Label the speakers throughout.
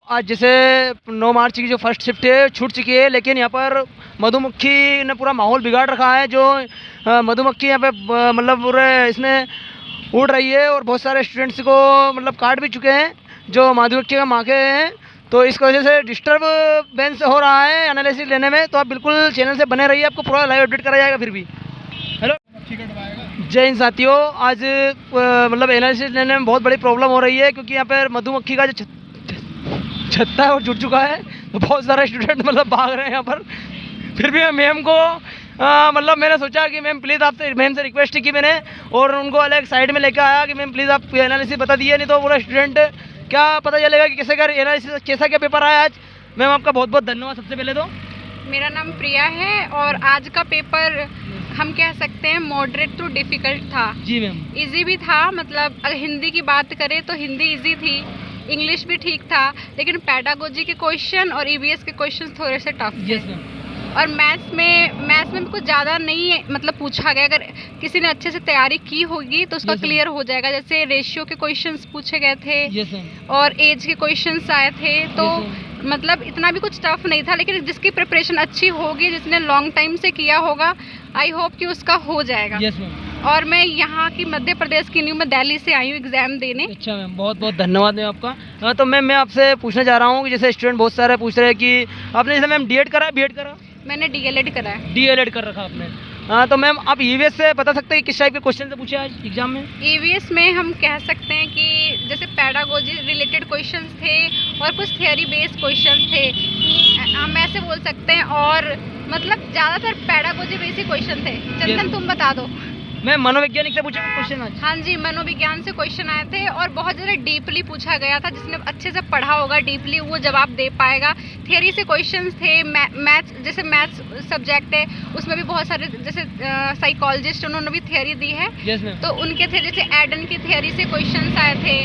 Speaker 1: आज जैसे 9 मार्च की जो फर्स्ट शिफ्ट है छूट चुकी है, लेकिन यहाँ पर मधुमक्खी ने पूरा माहौल बिगाड़ रखा है। जो मधुमक्खी यहाँ पे मतलब पूरे इसमें उड़ रही है और बहुत सारे स्टूडेंट्स को मतलब काट भी चुके हैं जो मधुमक्खी का माखे हैं। तो इस वजह से डिस्टर्बेंस हो रहा है एनालिसिस लेने में। तो आप बिल्कुल चैनल से बने रहिए, आपको पूरा लाइव अपडेट करा जाएगा। फिर भी हेलो, जय हिंद साथियों। आज मतलब एनालिसिस लेने में बहुत बड़ी प्रॉब्लम हो रही है, क्योंकि यहाँ पर मधुमक्खी का जो छत्ता है और जुट चुका है। तो बहुत सारे स्टूडेंट मतलब भाग रहे हैं यहाँ पर। फिर भी मैम को मतलब मैंने सोचा कि मैम प्लीज़ आपसे, मैम से रिक्वेस्ट की मैंने, और उनको अलग साइड में लेकर आया कि मैम प्लीज़ आप एनालिसिस बता दिए, नहीं तो पूरा स्टूडेंट क्या पता चलेगा कि कैसे कर एनालिसिस, कैसा क्या पेपर आया आज। मैम आपका बहुत बहुत धन्यवाद। सबसे पहले तो
Speaker 2: मेरा नाम प्रिया है और आज का पेपर हम कह सकते हैं मॉडरेट टू डिफ़िकल्ट था।
Speaker 1: जी मैम।
Speaker 2: इजी भी था, मतलब अगर हिंदी की बात करें तो हिंदी इजी थी, इंग्लिश भी ठीक था, लेकिन पेडागोजी के क्वेश्चन और ईवीएस के क्वेश्चन थोड़े से टफ थे। और मैथ्स में कुछ ज़्यादा नहीं मतलब पूछा गया। अगर किसी ने अच्छे से तैयारी की होगी तो उसका क्लियर हो जाएगा। जैसे रेशियो के क्वेश्चंस पूछे गए थे और एज के क्वेश्चंस आए थे, तो मतलब इतना भी कुछ टफ नहीं था। लेकिन जिसकी प्रिपरेशन अच्छी होगी, जिसने लॉन्ग टाइम से किया होगा, आई होप कि उसका हो जाएगा। और मैं यहाँ की मध्य प्रदेश की नहीं, मैं दिल्ली से आई हूँ एग्जाम देने।
Speaker 1: अच्छा मैम, बहुत बहुत धन्यवाद मैम आपका। हाँ, तो मैम मैं आपसे पूछना चाह रहा हूँ कि जैसे स्टूडेंट बहुत सारे पूछ रहे हैं कि आपने जैसे मैम डीएड करा है, बीएड करा?
Speaker 2: मैंने डीएलएड करा है।
Speaker 1: डीएलएड कर रखा आपने। हाँ, तो मैम आप ईवीएस से बता सकते हैं कि किस टाइप के क्वेश्चन से पूछे आज एग्जाम में?
Speaker 2: ईवीएस में हम कह सकते हैं कि जैसे पेडागोजी रिलेटेड क्वेश्चंस थे और कुछ थियोरी बेस्ड क्वेश्चंस थे, हम ऐसे बोल सकते हैं। और मतलब ज़्यादातर पेडागोजी बेस्ड क्वेश्चन थे। चंदन तुम बता दो।
Speaker 1: मैं मनोवैज्ञानिक से पूछा क्वेश्चन आज?
Speaker 2: हाँ जी, मनोविज्ञान से क्वेश्चन आए थे और बहुत ज़्यादा डीपली पूछा गया था। जिसने अच्छे से पढ़ा होगा डीपली वो जवाब दे पाएगा। थियरी से क्वेश्चंस थे। मैथ्स, जैसे मैथ्स सब्जेक्ट है उसमें भी बहुत सारे, जैसे साइकोलॉजिस्ट उन्होंने भी थियरी दी है। तो उनके थे, जैसे एडन की थियरी से क्वेश्चन आए थे।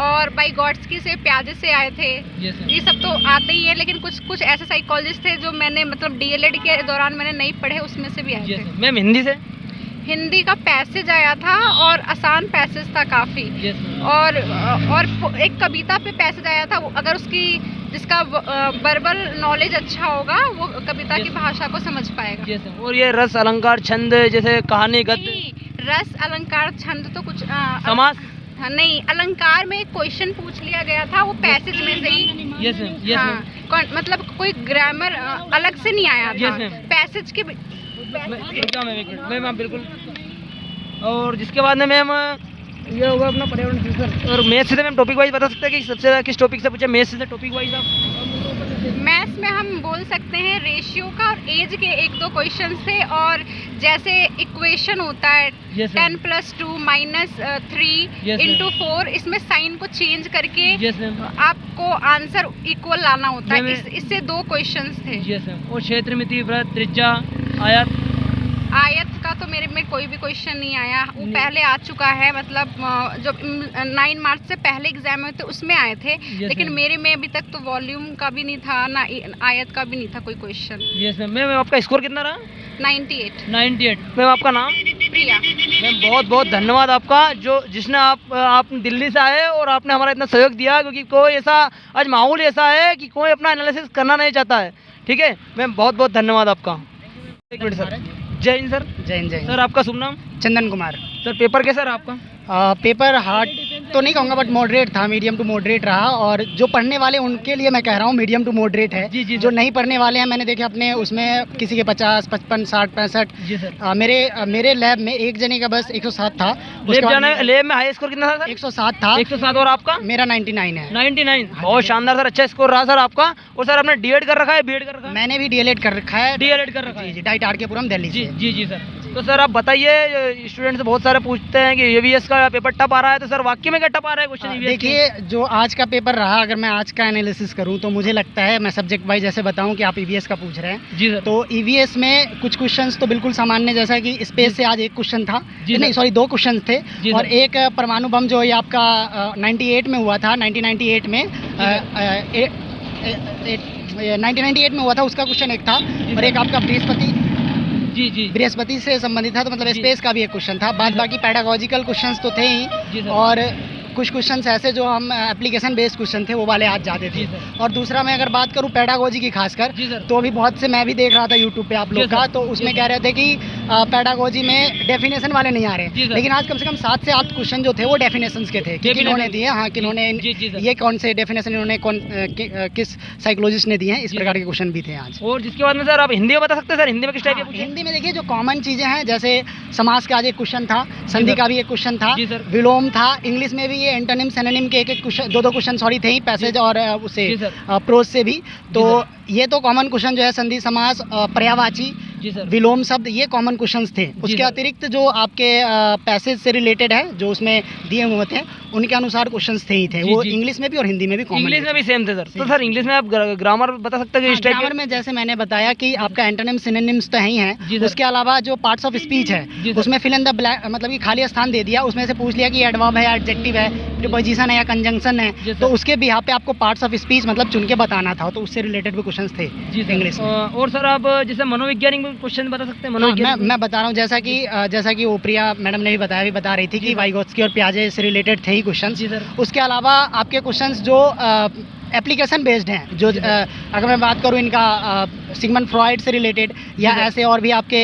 Speaker 2: और बाइगॉट्स्की से, प्याजे से आए थे। ये सब तो आते ही है, लेकिन कुछ ऐसे साइकोलॉजिस्ट थे जो मैंने मतलब डीएलएड के दौरान मैंने नहीं पढ़े, उसमें से भी आए थे।
Speaker 1: मैम हिंदी से?
Speaker 2: हिंदी का पैसेज आया था और आसान पैसेज था काफ़ी। और एक कविता पे पैसेज आया था। अगर जिसका वर्बल नॉलेज अच्छा होगा वो कविता की भाषा को समझ पाएगा।
Speaker 1: और ये रस अलंकार छंद, जैसे कहानी गद्य?
Speaker 2: रस अलंकार छंद तो कुछ
Speaker 1: समास
Speaker 2: नहीं, अलंकार में एक क्वेश्चन पूछ लिया गया था, वो पैसेज में से ही। हाँ, मतलब कोई ग्रामर अलग से नहीं आया था, पैसेज के।
Speaker 1: मैम बिल्कुल। और जिसके बाद में मैम ये होगा अपना पर्यावरण फिजिक्स। और मैथ्स से मैम टॉपिक वाइज बता सकते हैं कि सबसे ज़्यादा किस टॉपिक से पूछे? मैथ्स से टॉपिक वाइज आप?
Speaker 2: मैथ्स में हम बोल सकते हैं रेशियो का और एज के 1-2 क्वेश्चन थे। और जैसे इक्वेशन होता है 10 + 2 - 3 × 4, इसमें साइन को चेंज करके आपको आंसर इक्वल लाना होता है। इससे 2 क्वेश्चन थे।
Speaker 1: और क्षेत्रमिति, वृत्त, त्रिज्या, आयत
Speaker 2: का तो मेरे में कोई भी क्वेश्चन नहीं आया, वो पहले आ चुका है। मतलब जो 9 मार्च से पहले एग्जाम में थे उसमें आए थे, लेकिन मेरे में अभी तक तो वॉल्यूम का भी नहीं था, ना आयत का भी नहीं था कोई क्वेश्चन।
Speaker 1: मैम आपका स्कोर कितना रहा?
Speaker 2: 98।
Speaker 1: मैम आपका नाम?
Speaker 2: प्रिया।
Speaker 1: मैम बहुत बहुत धन्यवाद आपका, जिसने आप दिल्ली से आए और आपने हमारा इतना सहयोग दिया। क्योंकि कोई ऐसा आज माहौल ऐसा है कि कोई अपना एनालिसिस करना नहीं चाहता है। ठीक है मैम, बहुत बहुत धन्यवाद आपका। एक मिनट सर। जय हिंद सर।
Speaker 3: जय हिंद।
Speaker 1: सर आपका शुभ नाम?
Speaker 3: चंदन कुमार।
Speaker 1: सर पेपर कैसा रहा आपका?
Speaker 3: पेपर हार्ड तो नहीं कहूँगा, बट मॉडरेट था, मीडियम टू मॉडरेट रहा। और जो पढ़ने वाले उनके लिए मैं कह रहा हूँ मीडियम टू मॉडरेट है।
Speaker 1: जी
Speaker 3: जो नहीं पढ़ने वाले हैं, मैंने देखे अपने उसमें किसी के 50, 55, 60, 65।
Speaker 1: जी सर।
Speaker 3: मेरे लैब में एक जने का बस 107 था।
Speaker 1: लैब में हाई स्कोर कितना था सर?
Speaker 3: 107 था।
Speaker 1: 107। और आपका?
Speaker 3: मेरा 99 है।
Speaker 1: 99, बहुत शानदार सर, अच्छा स्कोर रहा सर आपका। और सर आपने डीएड कर रखा है, बीएड कर रखा है?
Speaker 3: मैंने भी डीएलएड कर रखा है।
Speaker 1: डीएलएड कर रखा है?
Speaker 3: जी, डाइट आर.के.पुरम दिल्ली से।
Speaker 1: जी सर। तो सर आप बताइए, स्टूडेंट्स बहुत सारे पूछते हैं कि ईवीएस का पेपर टफ आ रहा है, तो सर वाकई में क्या टफ आ रहा है क्वेश्चन?
Speaker 3: देखिए, जो आज का पेपर रहा, अगर मैं आज का एनालिसिस करूं तो मुझे लगता है, मैं सब्जेक्ट वाइज जैसे बताऊं कि आप ईवीएस का पूछ रहे हैं।
Speaker 1: जी सर।
Speaker 3: तो ईवीएस में कुछ क्वेश्चंस तो बिल्कुल सामान्य, जैसा कि स्पेस से आज एक क्वेश्चन था, नहीं सॉरी 2 क्वेश्चन थे। और एक परमाणु बम जो ये आपका 98 में हुआ था, 1998 में 1998 में हुआ था, उसका क्वेश्चन एक था। और एक आपका बृहस्पति से संबंधित था, तो मतलब स्पेस का भी एक क्वेश्चन था। बाकी पेडागोजिकल क्वेश्चंस तो थे ही। और कुछ क्वेश्चंस ऐसे जो हम एप्लीकेशन बेस्ड क्वेश्चन थे वो वाले आज जाते थे। और दूसरा मैं अगर बात करूँ पेडागोजी की खासकर, तो अभी बहुत से मैं भी देख रहा था यूट्यूब पे आप लोग का, तो उसमें कह रहे थे कि पेडागोजी में डेफिनेशन वाले नहीं आ रहे, लेकिन आज कम से कम 7 से 8 क्वेश्चन जो थे वो डेफिनेशंस के थे कि किन्होंने दिए, हाँ किन्होंने ये कौन से डेफिनेशन इन्होंने किस साइकोलॉजिस्ट ने दिए हैं, इस प्रकार के क्वेश्चन भी थे आज।
Speaker 1: और जिसके बाद में सर आप हिंदी में बता सकते हैं सर, हिंदी में किस टाइप के?
Speaker 3: हिंदी में देखिए जो कॉमन चीज़ें हैं, जैसे समास का आज एक क्वेश्चन था, संधि का भी एक क्वेश्चन था, विलोम था, इंग्लिश में भी ये एंटोनिम सिनोनिम के एक क्वेश्चन, दो क्वेश्चन सॉरी थे ही, पैसेज और उससे प्रोज से भी। तो ये तो कॉमन क्वेश्चन जो है संधि समास, पर्यायवाची, विलोम शब्द, ये कॉमन क्वेश्चंस थे। उसके अतिरिक्त जो आपके पैसेज से रिलेटेड है जो उसमें दिए हुए थे उनके अनुसार क्वेश्चंस थे ही थे, वो इंग्लिश में भी और हिंदी में भी कॉमन।
Speaker 1: इंग्लिश में भी सेम थे सर। तो सर इंग्लिश में आप ग्रामर बता सकते हैं?
Speaker 3: ग्रामर में जैसे मैंने बताया कि आपका एंटोनिम सिनोनिम्स तो ही हैं, उसके अलावा जो पार्ट्स ऑफ स्पीच है उसमें फिल इन द ब्लैंक, मतलब कि खाली स्थान दे दिया, उसमें से पूछ लिया कि एडवर्ब है या एडजेक्टिव है, प्रीपोजिशन है या कंजंक्शन है, तो उसके भी यहाँ पे आपको पार्ट्स ऑफ स्पीच मतलब चुन के बताना था, तो उससे रिलेटेड भी क्वेश्चंस थे इंग्लिश में।
Speaker 1: और सर आप जैसे मनोवैज्ञानिक क्वेश्चन बता सकते हैं?
Speaker 3: मैं बता रहा हूँ, जैसा कि ओप्रिया मैडम ने भी बता रही थी कि वाइगोत्स्की और पियाजे से रिलेटेड थे ही क्वेश्चन। उसके अलावा आपके क्वेश्चंस जो एप्लीकेशन बेस्ड हैं, जो अगर मैं बात करूँ इनका सिगमंड फ्रॉइड से रिलेटेड या ऐसे और भी आपके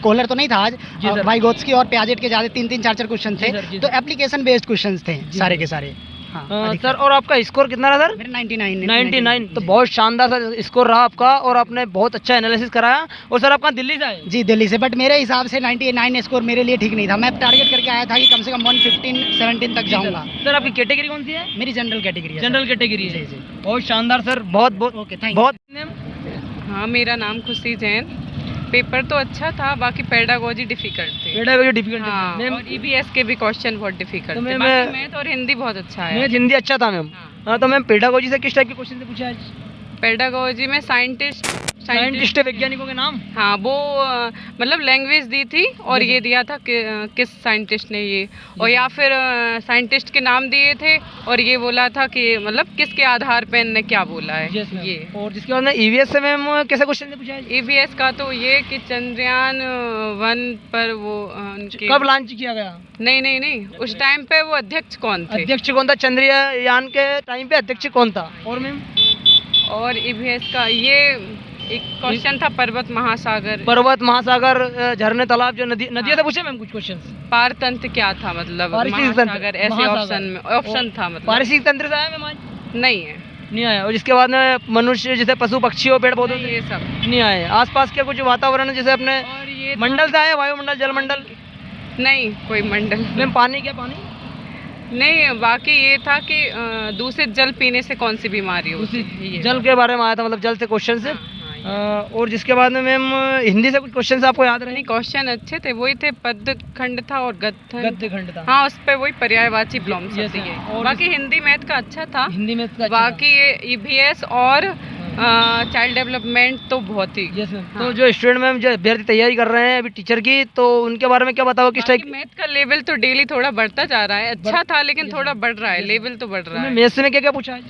Speaker 3: कोहलर तो नहीं था आज, वाइगोत्स्की और पियाजेट के ज़्यादा 3-3, 4-4 क्वेश्चन थे, तो एप्लीकेशन बेस्ड क्वेश्चंस थे सारे के सारे। हाँ,
Speaker 1: सर और आपका स्कोर कितना रहा सर? 99। तो बहुत शानदार सर स्कोर रहा आपका, और आपने बहुत अच्छा एनालिसिस कराया। और सर आप कहाँ दिल्ली से आए?
Speaker 3: जी दिल्ली से, बट मेरे हिसाब से 99 स्कोर मेरे लिए ठीक नहीं था। मैं टारगेट करके आया था कि कम से कम 115-17 तक जाऊंगा।
Speaker 1: सर आपकी कैटेगरी कौन सी है?
Speaker 3: मेरी जनरल कैटेगरी है।
Speaker 1: जनरल कैटेगरी है। बहुत शानदार सर, बहुत
Speaker 3: ओके थैंक
Speaker 1: यू।
Speaker 2: हाँ, मेरा नाम खुशी जैन। पेपर तो अच्छा था, बाकी पेडागोजी डिफिकल्ट थे।
Speaker 1: पेडागोजी डिफिकल्ट
Speaker 2: हाँ,
Speaker 1: मैम।
Speaker 2: और ईबीएस के भी क्वेश्चन बहुत डिफिकल्ट थे।
Speaker 1: मैं
Speaker 2: मैथ और हिंदी बहुत अच्छा है।
Speaker 1: मैथ हिंदी अच्छा था मैम। हाँ, तो मैम पेडागोजी से किस टाइप के क्वेश्चन से पूछा आज?
Speaker 2: पेडागोजी में साइंटिस्ट
Speaker 1: वैज्ञानिकों के नाम,
Speaker 2: हाँ वो मतलब लैंग्वेज दी थी, और ये दिया था कि किस साइंटिस्ट ने ये, और या फिर साइंटिस्ट के नाम दिए थे, और ये बोला था कि मतलब किसके आधार पे इनने क्या बोला है ये।
Speaker 1: और जिसके बाद में ईवीएस से मैम कैसे क्वेश्चन से पूछा है?
Speaker 2: ईवीएस का तो ये कि चंद्रयान 1 पर वो उनके
Speaker 1: कब लॉन्च किया गया?
Speaker 2: नहीं, उस टाइम पे वो अध्यक्ष कौन थे?
Speaker 1: अध्यक्ष कौन था? चंद्रयान के टाइम पे अध्यक्ष कौन था? और मैम
Speaker 2: और ईवीएस का ये एक क्वेश्चन था पर्वत महासागर, झरने, तालाब, जो नदियाँ से पूछे मैम कुछ क्वेश्चन। पारतंत्र क्या था, मतलब महासागर ऐसे ऑप्शन था, मतलब
Speaker 1: पारिस्थितिक तंत्र से आया मैम आज?
Speaker 2: नहीं
Speaker 1: आया। और जिसके बाद में मनुष्य जैसे पशु पक्षी और पेड़ पौधे,
Speaker 2: ये सब
Speaker 1: नहीं आए। आसपास के कुछ वातावरण जैसे अपने
Speaker 2: और ये
Speaker 1: मंडल से आए, वायुमंडल, जलमंडल?
Speaker 2: नहीं, कोई मंडल
Speaker 1: मैम पानी
Speaker 2: नहीं। बाकी ये था कि दूषित जल पीने से कौन सी बीमारी होती है,
Speaker 1: जल के बारे में आया था, मतलब जल से क्वेश्चन से। और जिसके बाद में मैम हिंदी से कुछ क्वेश्चन आपको याद रहे?
Speaker 2: नहीं, क्वेश्चन अच्छे थे, वही थे पद खंड था और गद्य खंड
Speaker 1: था।
Speaker 2: हाँ, उस पे वही पर्यायवाची विलोम शब्द है। बाकी हिंदी मैथ का अच्छा था। बाकी ये ईवीएस और चाइल्ड डेवलपमेंट तो बहुत ही।
Speaker 1: तो जो स्टूडेंट मैम जो अभ्यर्थी तैयारी कर रहे हैं अभी टीचर की, तो उनके बारे में क्या बताओ? किस टाइप?
Speaker 2: मैथ का लेवल तो डेली थोड़ा बढ़ता जा रहा है, अच्छा था लेकिन थोड़ा बढ़ रहा है, लेवल तो बढ़ रहा है।
Speaker 1: मैथ्स में क्या पूछा है?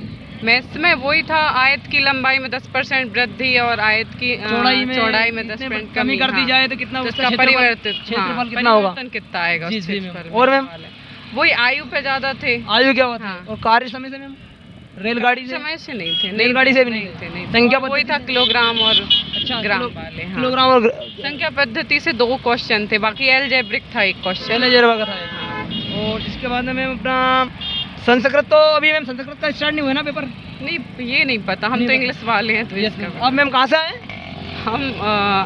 Speaker 2: मैथ्स में वही था, आयत की लंबाई में 10% वृद्धि और आयत की चौड़ाई में 10% कमी
Speaker 1: कर दी जाए तो कितना
Speaker 2: उसका परिवर्तित
Speaker 1: क्षेत्रफल कितना होगा?
Speaker 2: कितना आएगा?
Speaker 1: और मैम
Speaker 2: वही आयु पे ज्यादा थे।
Speaker 1: आयु क्या होता है? और कार्य समय से मैम रेलगाड़ी
Speaker 2: समय से नहीं थे,
Speaker 1: रेलगाड़ी से भी नहीं थे। संख्या
Speaker 2: वही था किलोग्राम और ग्राम वाले। किलोग्राम और संख्या पद्धति से 2 क्वेश्चन थे, बाकी अलजेब्रिक था 1 क्वेश्चन।
Speaker 1: अलजेब्रा का था। और इसके बाद में मैम अपना संस्कृत, तो अभी मैम संस्कृत का स्टार्ट नहीं हुआ ना पेपर?
Speaker 2: नहीं, ये नहीं पता, हम तो इंग्लिश वाले हैं। तो
Speaker 1: अब मैम कहाँ से आए?
Speaker 2: हम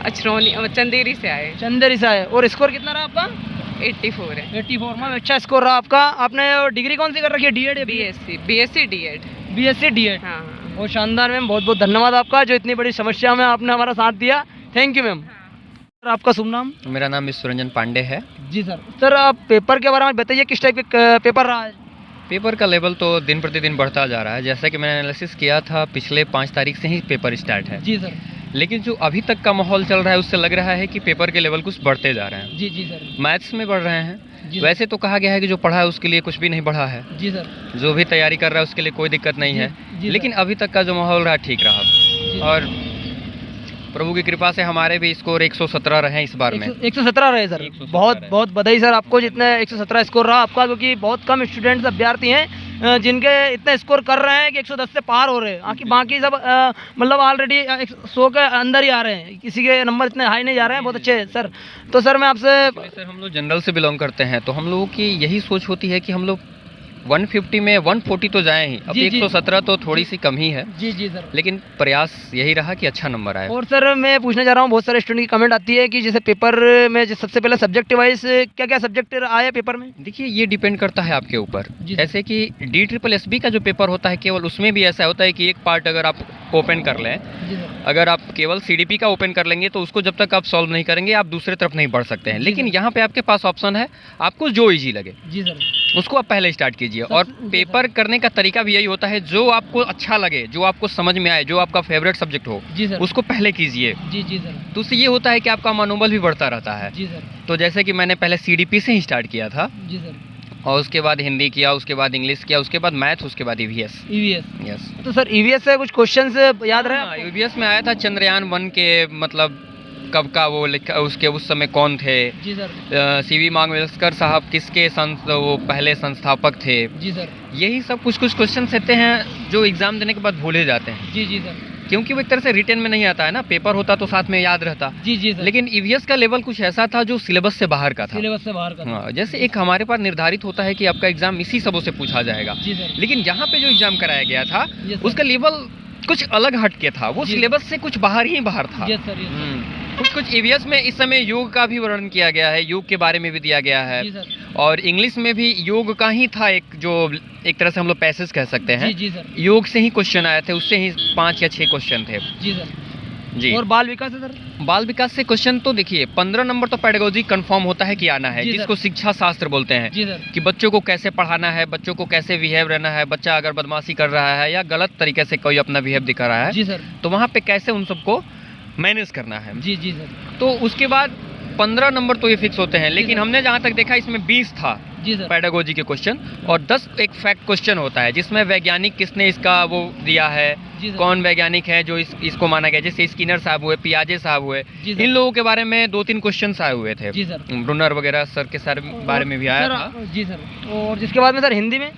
Speaker 2: अचरौनी चंदेरी से आए।
Speaker 1: और स्कोर कितना रहा आपका?
Speaker 2: 84 है।
Speaker 1: 84 में अच्छा स्कोर रहा आपका। आपने डिग्री कौन सी कर रखी है? डीएड? BSc DEd.
Speaker 2: हाँ।
Speaker 1: और शानदार मैम, बहुत बहुत धन्यवाद आपका, जो इतनी बड़ी समस्या में आपने हमारा साथ दिया। Thank you ma'am. सर आपका शुभ नाम?
Speaker 4: मेरा नाम विश्वरंजन पांडे है।
Speaker 1: जी सर। सर आप पेपर के बारे में बताइए, किस टाइप के पेपर रहा है?
Speaker 4: पेपर का लेवल तो दिन प्रतिदिन बढ़ता जा रहा है। जैसा कि मैंने एनालिसिस किया था, पिछले 5 तारीख से ही पेपर स्टार्ट है।
Speaker 1: जी सर।
Speaker 4: लेकिन जो अभी तक का माहौल चल रहा है उससे लग रहा है कि पेपर के लेवल कुछ बढ़ते जा रहे हैं।
Speaker 1: जी सर।
Speaker 4: मैथ्स में बढ़ रहे हैं। वैसे तो कहा गया है कि जो पढ़ा है उसके लिए कुछ भी नहीं बढ़ा है।
Speaker 1: जी सर।
Speaker 4: जो भी तैयारी कर रहा है उसके लिए कोई दिक्कत नहीं है। लेकिन अभी तक का जो माहौल रहा ठीक रहा। और प्रभु की कृपा से हमारे भी स्कोर 117 रहे इस बार में।
Speaker 1: 117 रहे सर,
Speaker 4: 117
Speaker 1: बहुत
Speaker 4: रहे।
Speaker 1: बहुत बधाई सर आपको जितने 117 स्कोर रहा आपका, क्योंकि बहुत कम स्टूडेंट्स अभ्यर्थी हैं जिनके इतने स्कोर कर रहे हैं कि 110 से पार हो रहे हैं। बाकी सब मतलब ऑलरेडी 100 के अंदर ही आ रहे हैं, किसी के नंबर इतने हाई नहीं जा रहे हैं। बहुत अच्छे सर। तो सर मैं आपसे
Speaker 4: सर हम लोग जनरल से बिलोंग करते हैं, तो हम लोगों की यही सोच होती है कि हम लोग 150 में 140 तो जाए ही। अब
Speaker 1: जी, जी।
Speaker 4: 117 तो थोड़ी सी कम ही है,
Speaker 1: जी जी सर।
Speaker 4: लेकिन प्रयास यही रहा कि अच्छा नंबर आए।
Speaker 1: और सर मैं पूछना चाह रहा हूँ, बहुत सारे स्टूडेंट की कमेंट आती है कि जैसे पेपर में सबसे पहले सब्जेक्ट वाइज क्या क्या सब्जेक्ट आए पेपर में?
Speaker 4: देखिए ये डिपेंड करता है आपके ऊपर।
Speaker 1: जी।
Speaker 4: जैसे कि DSSB का जो पेपर होता है, केवल उसमें भी ऐसा होता है कि एक पार्ट अगर आप ओपन कर लें,
Speaker 1: जी सर।
Speaker 4: अगर आप केवल CDP का ओपन कर लेंगे तो उसको जब तक आप सॉल्व नहीं करेंगे आप दूसरे तरफ नहीं बढ़ सकते हैं।
Speaker 1: जी
Speaker 4: लेकिन
Speaker 1: सर।
Speaker 4: यहाँ पे आपके पास ऑप्शन है, आपको जो इजी लगे
Speaker 1: जी सर।
Speaker 4: उसको आप पहले स्टार्ट कीजिए। और
Speaker 1: जी
Speaker 4: पेपर करने का तरीका भी यही होता है, जो आपको अच्छा लगे, जो आपको समझ में आए, जो आपका फेवरेट सब्जेक्ट हो,
Speaker 1: जी सर।
Speaker 4: उसको पहले कीजिए।
Speaker 1: जी जी सर।
Speaker 4: तो उससे ये होता है कि आपका मनोबल भी बढ़ता रहता है।
Speaker 1: जी सर।
Speaker 4: तो जैसे कि मैंने पहले CDP से ही स्टार्ट किया था,
Speaker 1: जी सर।
Speaker 4: और उसके बाद हिंदी किया, उसके बाद इंग्लिश किया, उसके बाद मैथ, उसके बाद EVS।
Speaker 1: EVS।
Speaker 4: यस।
Speaker 1: तो सर EVS से कुछ क्वेश्चंस याद रहे आपको?
Speaker 4: EVS में आया था चंद्रयान 1 के मतलब कब का वो लिखा, उसके उस समय कौन थे।
Speaker 1: जी सर।
Speaker 4: CV मांगवेलकर साहब किसके वो पहले संस्थापक थे।
Speaker 1: जी सर।
Speaker 4: यही सब कुछ कुछ क्वेश्चन रहते हैं जो एग्जाम देने के बाद भूले जाते हैं,
Speaker 1: जी जी सर।
Speaker 4: क्योंकि वो एक तरह से रिटर्न में नहीं आता है ना। पेपर होता तो साथ में याद रहता,
Speaker 1: जी जी सर।
Speaker 4: लेकिन EVS का लेवल कुछ ऐसा था जो सिलेबस से बाहर का था।
Speaker 1: सिलेबस से बाहर का।
Speaker 4: हाँ, जैसे एक हमारे पास निर्धारित होता है कि आपका एग्जाम इसी सबों से पूछा जाएगा,
Speaker 1: जी सर।
Speaker 4: लेकिन यहाँ पे जो एग्जाम कराया गया था
Speaker 1: Yes, sir.
Speaker 4: उसका लेवल कुछ अलग हट के था, वो
Speaker 1: जी।
Speaker 4: सिलेबस से कुछ बाहर ही बाहर था।
Speaker 1: Yes sir. Yes sir.
Speaker 4: कुछ EVS में इस समय योग का भी वर्णन किया गया है, योग के बारे में भी दिया गया है।
Speaker 1: जी सर।
Speaker 4: और इंग्लिश में भी योग का ही था एक, जो एक तरह से हम लोग पैसेज कह सकते हैं।
Speaker 1: जी जी सर।
Speaker 4: योग से ही क्वेश्चन आए थे, उससे ही 5 या 6 क्वेश्चन थे।
Speaker 1: जी सर।
Speaker 4: जी।
Speaker 1: और बाल विकास है सर?
Speaker 4: बाल विकास से क्वेश्चन तो देखिए 15 नंबर तो पेडागोजी कंफर्म होता है कि आना है,
Speaker 1: जी सर।
Speaker 4: जिसको शिक्षा शास्त्र बोलते हैं।
Speaker 1: जी सर।
Speaker 4: कि बच्चों को कैसे पढ़ाना है, बच्चों को कैसे बिहेव रहना है, बच्चा अगर बदमाशी कर रहा है या गलत तरीके से कोई अपना बिहेव दिखा रहा है,
Speaker 1: जी सर।
Speaker 4: तो वहाँ पे कैसे उन सबको मैनेज करना है।
Speaker 1: जी जी सर।
Speaker 4: तो उसके बाद 15 नंबर तो ये फिक्स होते हैं, लेकिन
Speaker 1: सर।
Speaker 4: हमने जहाँ तक देखा इसमें 20 था
Speaker 1: जी सर।
Speaker 4: पेडागोजी के क्वेश्चन, और 10 एक फैक्ट क्वेश्चन होता है जिसमें वैज्ञानिक किसने इसका वो दिया है,
Speaker 1: जी सर।
Speaker 4: कौन वैज्ञानिक है जो इसको माना गया, जैसे स्किनर साहब हुए, पियाजे साहब हुए,
Speaker 1: जी सर।
Speaker 4: इन लोगों के बारे में 2-3 क्वेश्चन आए हुए थे।
Speaker 1: जी सर।
Speaker 4: ब्रुनर वगैरह सर के सर बारे में भी आया
Speaker 1: सर,
Speaker 4: था।
Speaker 1: जी सर। और जिसके बाद में सर हिंदी में?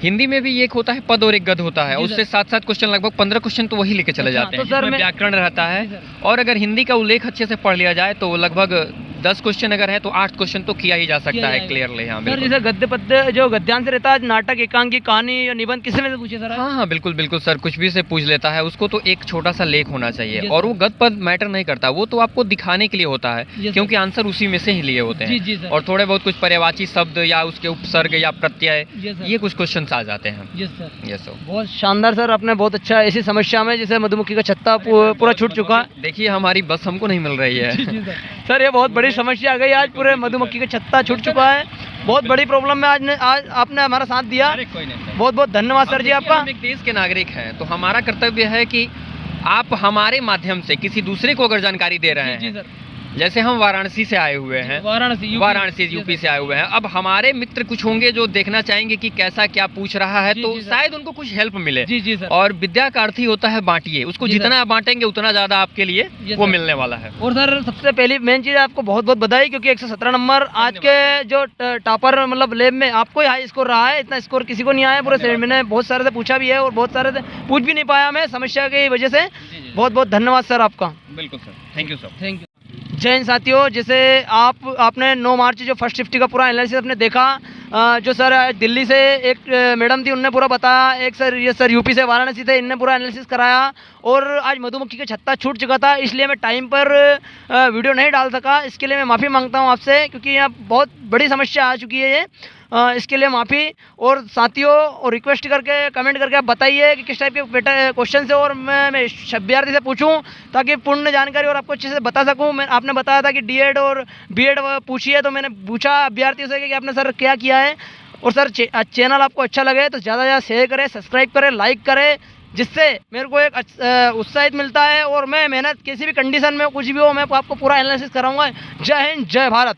Speaker 4: हिंदी में भी एक होता है पद और एक गद होता है,
Speaker 1: जी
Speaker 4: उससे
Speaker 1: सर।
Speaker 4: 7-7 क्वेश्चन, लगभग 15 क्वेश्चन तो वही लेके चले
Speaker 1: अच्छा,
Speaker 4: जाते
Speaker 1: तो
Speaker 4: हैं,
Speaker 1: सर
Speaker 4: जिसमें
Speaker 1: मैं-
Speaker 4: व्याकरण रहता है।
Speaker 1: जी सर।
Speaker 4: और अगर हिंदी का उल्लेख अच्छे से पढ़ लिया जाए तो लगभग 10 क्वेश्चन अगर है तो 8 क्वेश्चन तो किया ही जा सकता है
Speaker 1: जाएगा।
Speaker 4: क्लियरली। हाँ
Speaker 1: सर
Speaker 4: बिल्कुल।
Speaker 1: जैसे गद्य पद्य जो गद्यांश रहता है, नाटक, एकांकी, कहानी या निबंध, किसी में से पूछे सर?
Speaker 4: हाँ हाँ बिल्कुल बिल्कुल सर, कुछ भी से पूछ लेता है, उसको तो एक छोटा सा लेख होना चाहिए।
Speaker 1: Yes,
Speaker 4: और
Speaker 1: sir.
Speaker 4: वो गद पद मैटर नहीं करता, वो तो आपको दिखाने के लिए होता है,
Speaker 1: Yes,
Speaker 4: क्योंकि आंसर उसी में से ही लिए होते
Speaker 1: जी,
Speaker 4: हैं।
Speaker 1: जी, sir.
Speaker 4: और थोड़े बहुत कुछ पर्यायवाची शब्द या उसके उपसर्ग या प्रत्यय,
Speaker 1: Yes, sir.
Speaker 4: ये कुछ क्वेश्चन आ जाते हैं।
Speaker 1: Yes sir.
Speaker 4: Yes sir.
Speaker 1: बहुत शानदार सर, आपने बहुत अच्छा, ऐसी समस्या में जैसे मधुमक्खी का छत्ता पूरा छूट चुका है।
Speaker 4: देखिए हमारी बस हमको नहीं मिल रही है।
Speaker 1: जी जी सर। सर ये बहुत बड़ी समस्या आ गई, आज पूरे मधुमक्खी का छत्ता छूट चुका है। बहुत बड़ी प्रॉब्लम में आज आपने हमारा साथ दिया।
Speaker 4: अरे कोई नहीं सर।
Speaker 1: बहुत बहुत धन्यवाद सर जी आपका।
Speaker 4: हम एक देश के नागरिक हैं, तो हमारा कर्तव्य है कि आप हमारे माध्यम से किसी दूसरे को अगर जानकारी दे रहे
Speaker 1: जी
Speaker 4: हैं,
Speaker 1: सर।
Speaker 4: जैसे हम वाराणसी से आए हुए हैं, वाराणसी यूपी से आए हुए हैं, अब हमारे मित्र कुछ होंगे जो देखना चाहेंगे कि कैसा क्या पूछ रहा है,
Speaker 1: जी,
Speaker 4: तो
Speaker 1: जी सर।
Speaker 4: शायद उनको कुछ हेल्प मिले।
Speaker 1: जी जी सर।
Speaker 4: और विद्या का अर्थ ही होता है बांटिए, उसको
Speaker 1: जी
Speaker 4: जितना आप बांटेंगे उतना ज्यादा आपके लिए
Speaker 1: जी
Speaker 4: वो
Speaker 1: सर।
Speaker 4: मिलने वाला है।
Speaker 1: और सर सबसे पहली मेन चीज़, आपको बहुत बहुत बधाई, क्योंकि 117 नंबर आज के जो टॉपर मतलब लेब में आपको ही हाई स्कोर रहा है। इतना स्कोर किसी को नहीं आया पूरे सेट। मैंने बहुत सारे से पूछा भी है और बहुत सारे से पूछ भी नहीं पाया मैं, समस्या की वजह से। बहुत बहुत धन्यवाद सर आपका।
Speaker 4: बिल्कुल sir, thank you sir.
Speaker 1: Thank you. जय हिंद साथियों, जैसे आपने 9 मार्च जो फर्स्ट शिफ्ट का पूरा एनालिसिस आपने देखा, जो सर दिल्ली से एक मैडम थी उनने पूरा बताया, एक सर ये सर यूपी से वाराणसी थे, इनने पूरा एनालिसिस कराया। और आज मधुमक्खी का छत्ता छूट चुका था, इसलिए मैं टाइम पर वीडियो नहीं डाल सका। इसके लिए मैं माफ़ी मांगता हूँ आपसे, क्योंकि यहाँ बहुत बड़ी समस्या आ चुकी है ये। इसके लिए माफ़ी। और साथियों, और रिक्वेस्ट करके कमेंट करके आप बताइए कि किस टाइप के क्वेश्चन से और मैं अभ्यर्थी से पूछूं, ताकि पूर्ण जानकारी और आपको अच्छे से बता सकूं। मैं आपने बताया था कि D.Ed और B.Ed पूछिए, तो मैंने पूछा अभ्यर्थियों से कि आपने सर क्या किया है। और सर चैनल आपको अच्छा लगे तो ज़्यादा से ज़्यादा शेयर करें, सब्सक्राइब करें, लाइक करें, जिससे मेरे को एक उत्साहित मिलता है। और मैं मेहनत किसी भी कंडीशन में कुछ भी हो, मैं आपको पूरा एनालिसिस कराऊंगा। जय हिंद, जय भारत।